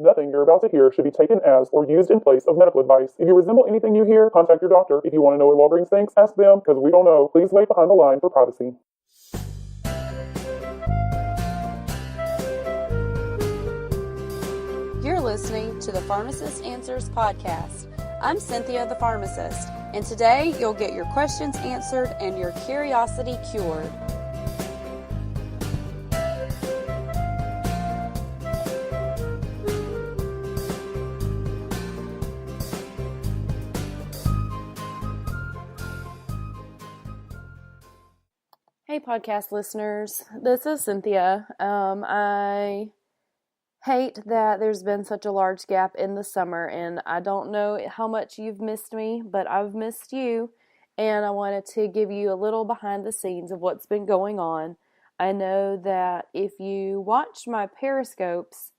Nothing you're about to hear should be taken as or used in place of medical advice. If you resemble anything you hear, contact your doctor. If you want to know what Walgreens thinks, ask them, because we don't know. Please wait behind the line for privacy. You're listening to the Pharmacist Answers podcast. I'm Cynthia the Pharmacist, and today you'll get your questions answered and your curiosity cured. Hey podcast listeners, this is Cynthia. I hate that there's been such a large gap in the summer, and I don't know how much you've missed me, but I've missed you, and I wanted to give you a little behind the scenes of what's been going on. I know that if you watch my Periscopes,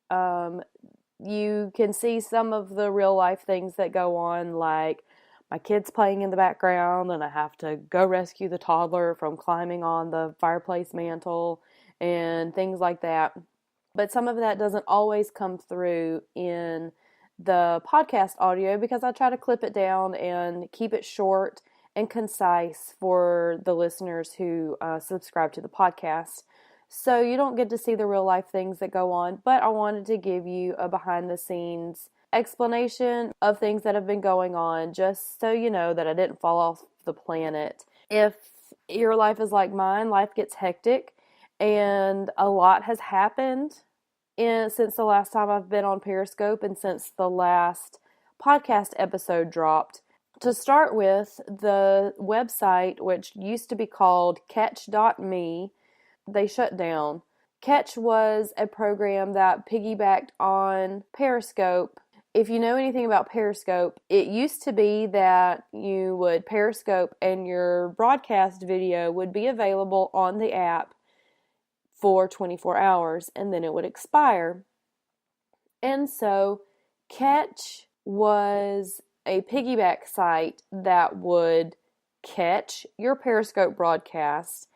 you can see some of the real life things that go on, like my kid's playing in the background and I have to go rescue the toddler from climbing on the fireplace mantle and things like that. But some of that doesn't always come through in the podcast audio because I try to clip it down and keep it short and concise for the listeners who subscribe to the podcast. So you don't get to see the real life things that go on, but I wanted to give you a behind the scenes explanation of things that have been going on, just so you know that I didn't fall off the planet. If your life is like mine, life gets hectic, and a lot has happened since the last time I've been on Periscope and since the last podcast episode dropped. To start with, the website, which used to be called catch.me, they shut down. Catch was a program that piggybacked on Periscope. If you know anything about Periscope, it used to be that you would Periscope and your broadcast video would be available on the app for 24 hours and then it would expire. And so Catch was a piggyback site that would catch your Periscope broadcast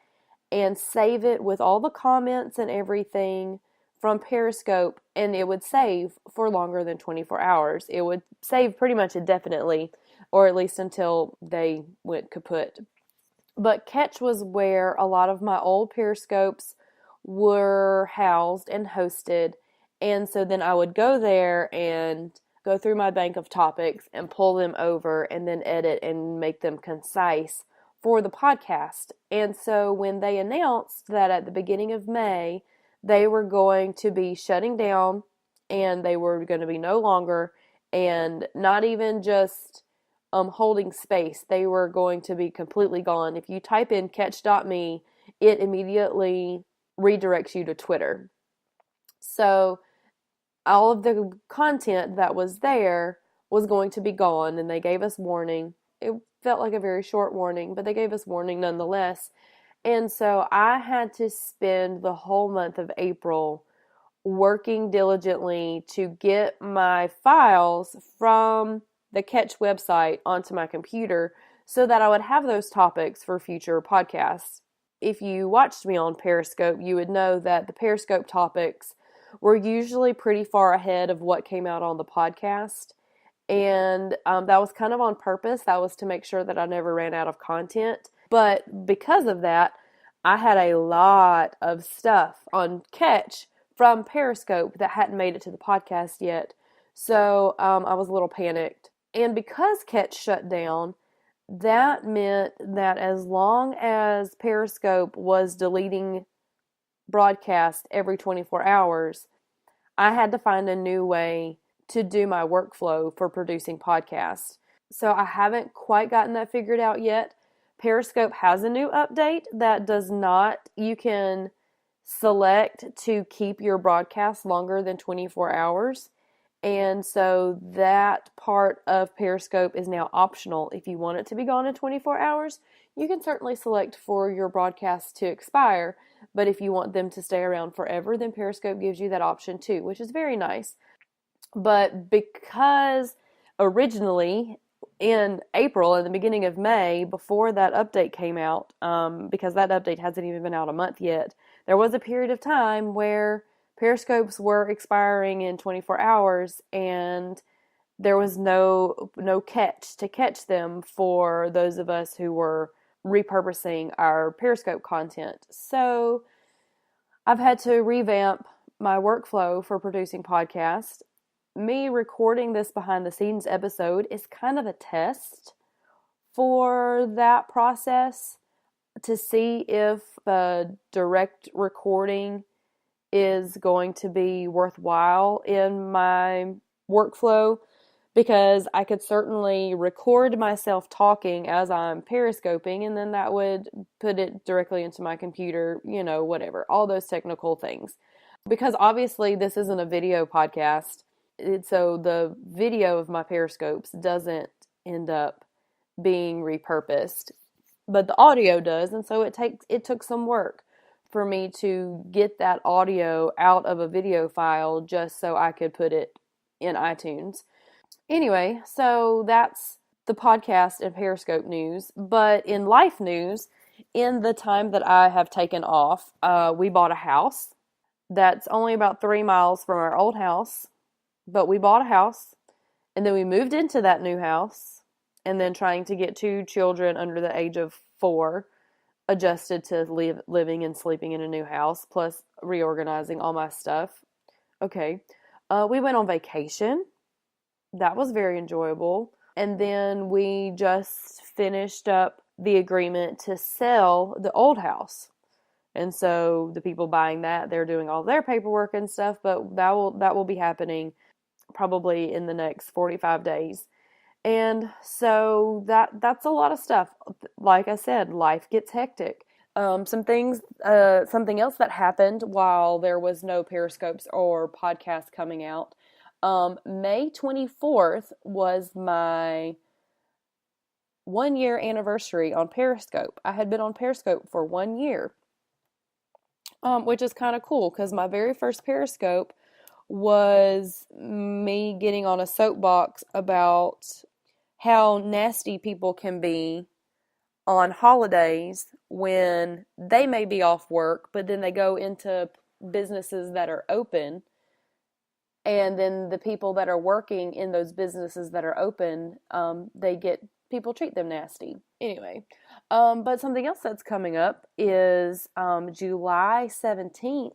and save it with all the comments and everything from Periscope, and it would save for longer than 24 hours. It would save pretty much indefinitely, or at least until they went kaput. But Catch was where a lot of my old Periscopes were housed and hosted, and so then I would go there and go through my bank of topics and pull them over and then edit and make them concise for the podcast. And so when they announced that at the beginning of May, they were going to be shutting down and they were going to be no longer, and not even just holding space, they were going to be completely gone. If you type in catch.me, it immediately redirects you to Twitter. So all of the content that was there was going to be gone, and they gave us warning. It felt like a very short warning, but they gave us warning nonetheless. And so I had to spend the whole month of April working diligently to get my files from the Catch website onto my computer so that I would have those topics for future podcasts. If you watched me on Periscope, you would know that the Periscope topics were usually pretty far ahead of what came out on the podcast. And that was kind of on purpose. That was to make sure that I never ran out of content. But because of that, I had a lot of stuff on Catch from Periscope that hadn't made it to the podcast yet. So I was a little panicked. And because Catch shut down, that meant that as long as Periscope was deleting broadcast every 24 hours, I had to find a new way to do my workflow for producing podcasts. So I haven't quite gotten that figured out yet. Periscope has a new update that you can select to keep your broadcast longer than 24 hours. And so that part of Periscope is now optional. If you want it to be gone in 24 hours, you can certainly select for your broadcast to expire. But if you want them to stay around forever, then Periscope gives you that option too, which is very nice. But because originally in April and the beginning of May, before that update came out, because that update hasn't even been out a month yet, there was a period of time where Periscopes were expiring in 24 hours, and there was no catch to catch them for those of us who were repurposing our Periscope content. So I've had to revamp my workflow for producing podcasts. Me recording this behind the scenes episode is kind of a test for that process to see if the direct recording is going to be worthwhile in my workflow, because I could certainly record myself talking as I'm periscoping, and then that would put it directly into my computer, whatever, all those technical things. Because obviously this isn't a video podcast, so the video of my periscopes doesn't end up being repurposed, but the audio does, and so it took some work for me to get that audio out of a video file just so I could put it in iTunes. Anyway, so that's the podcast and Periscope news. But in life news, in the time that I have taken off, we bought a house that's only about 3 miles from our old house. But we bought a house, and then we moved into that new house, and then trying to get 2 children under the age of 4 adjusted to living and sleeping in a new house, plus reorganizing all my stuff. Okay. We went on vacation. That was very enjoyable. And then we just finished up the agreement to sell the old house. And so the people buying that, they're doing all their paperwork and stuff, but that will be happening probably in the next 45 days. And so that's a lot of stuff. Like I said, life gets hectic. Something else that happened while there was no Periscopes or podcasts coming out. May 24th was my 1-year anniversary on Periscope. I had been on Periscope for 1 year, which is kind of cool because my very first Periscope was me getting on a soapbox about how nasty people can be on holidays when they may be off work, but then they go into businesses that are open, and then the people that are working in those businesses that are open, people treat them nasty. Anyway, but something else that's coming up is July 17th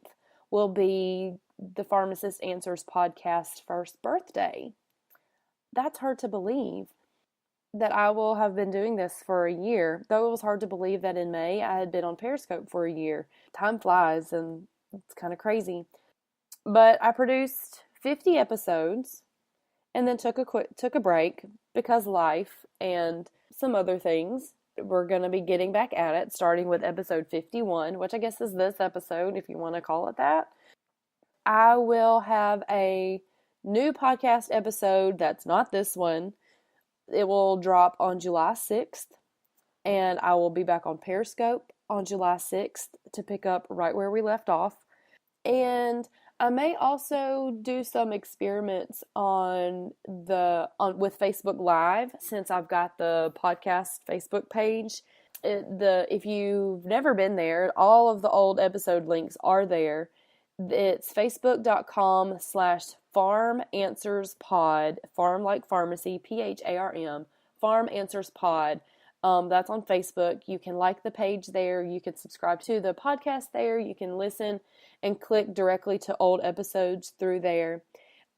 will be the Pharmacist Answers podcast first birthday. That's hard to believe that I will have been doing this for a year, though it was hard to believe that in May I had been on Periscope for a year. Time flies, and it's kind of crazy. But I produced 50 episodes and then took a break because life and some other things. We're going to be getting back at it, starting with episode 51, which I guess is this episode, if you want to call it that. I will have a new podcast episode that's not this one. It will drop on July 6th, and I will be back on Periscope on July 6th to pick up right where we left off. And I may also do some experiments with Facebook Live, since I've got the podcast Facebook page. If you've never been there, all of the old episode links are there. It's facebook.com/PharmAnswersPod, Pharm like pharmacy, PHARM, Pharm Answers Pod. That's on Facebook. You can like the page there. You can subscribe to the podcast there. You can listen and click directly to old episodes through there.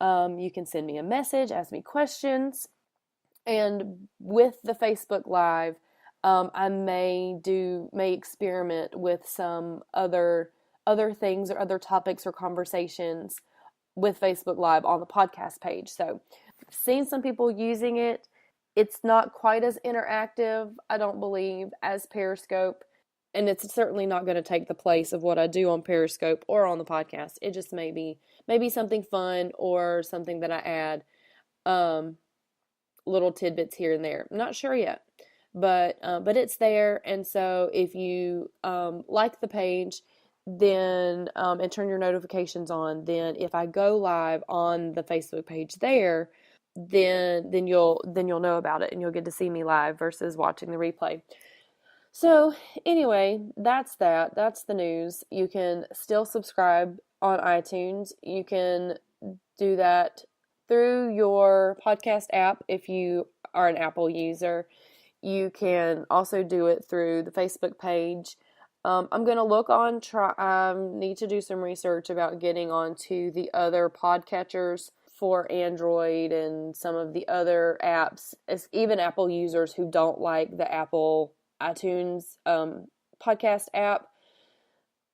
You can send me a message, ask me questions. And with the Facebook Live, I may experiment with some other things or other topics or conversations with Facebook Live on the podcast page. So I've seen some people using it. It's not quite as interactive, I don't believe, as Periscope. And it's certainly not going to take the place of what I do on Periscope or on the podcast. It just may be something fun or something that I add little tidbits here and there. I'm not sure yet. But it's there. And so if you like the page, then and turn your notifications on, then if I go live on the Facebook page there, then you'll know about it, and you'll get to see me live versus watching the replay. So anyway, that's the news. You can still subscribe on iTunes. You can do that through your podcast app if you are an Apple user. You can also do it through the Facebook page. I'm going to look on, need to do some research about getting onto the other podcatchers for Android and some of the other apps, as even Apple users who don't like the Apple iTunes podcast app.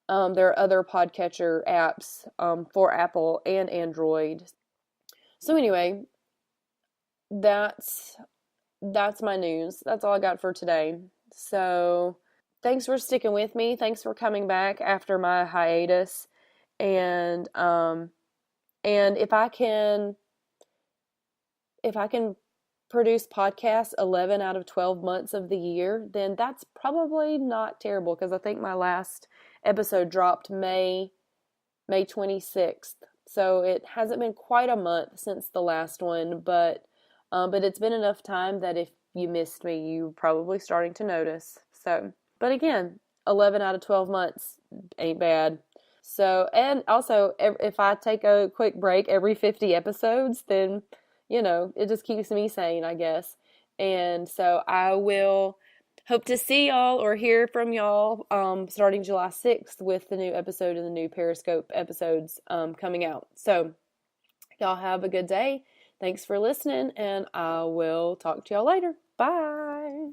There are other podcatcher apps for Apple and Android. So anyway, that's my news. That's all I got for today. So thanks for sticking with me. Thanks for coming back after my hiatus. And if I can produce podcasts 11 out of 12 months of the year, then that's probably not terrible, because I think my last episode dropped May 26th. So it hasn't been quite a month since the last one, but it's been enough time that if you missed me, you're probably starting to notice. So, but again, 11 out of 12 months ain't bad. So, and also, if I take a quick break every 50 episodes, then, it just keeps me sane, I guess. And so I will hope to see y'all or hear from y'all starting July 6th with the new episode and the new Periscope episodes coming out. So y'all have a good day. Thanks for listening, and I will talk to y'all later. Bye.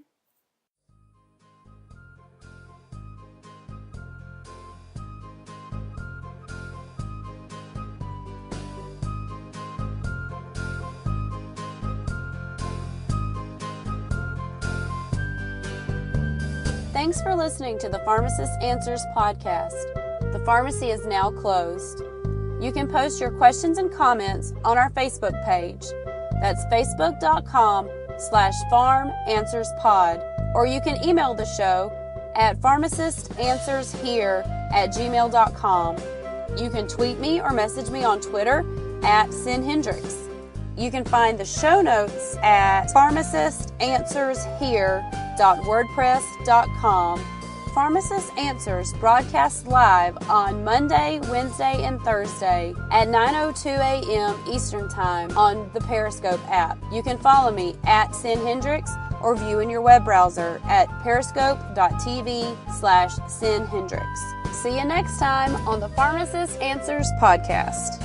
Thanks for listening to the Pharmacist Answers podcast. The pharmacy is now closed. You can post your questions and comments on our Facebook page. That's facebook.com/pharmanswerspod. Or you can email the show at pharmacistanswershere@gmail.com. You can tweet me or message me on Twitter @SinHendrix. You can find the show notes at pharmacistanswershere.wordpress.com. Pharmacist Answers broadcasts live on Monday, Wednesday, and Thursday at 9:02 a.m. Eastern Time on the Periscope app. You can follow me @SinHendrix or view in your web browser at periscope.tv/SinHendrix. See you next time on the Pharmacist Answers podcast.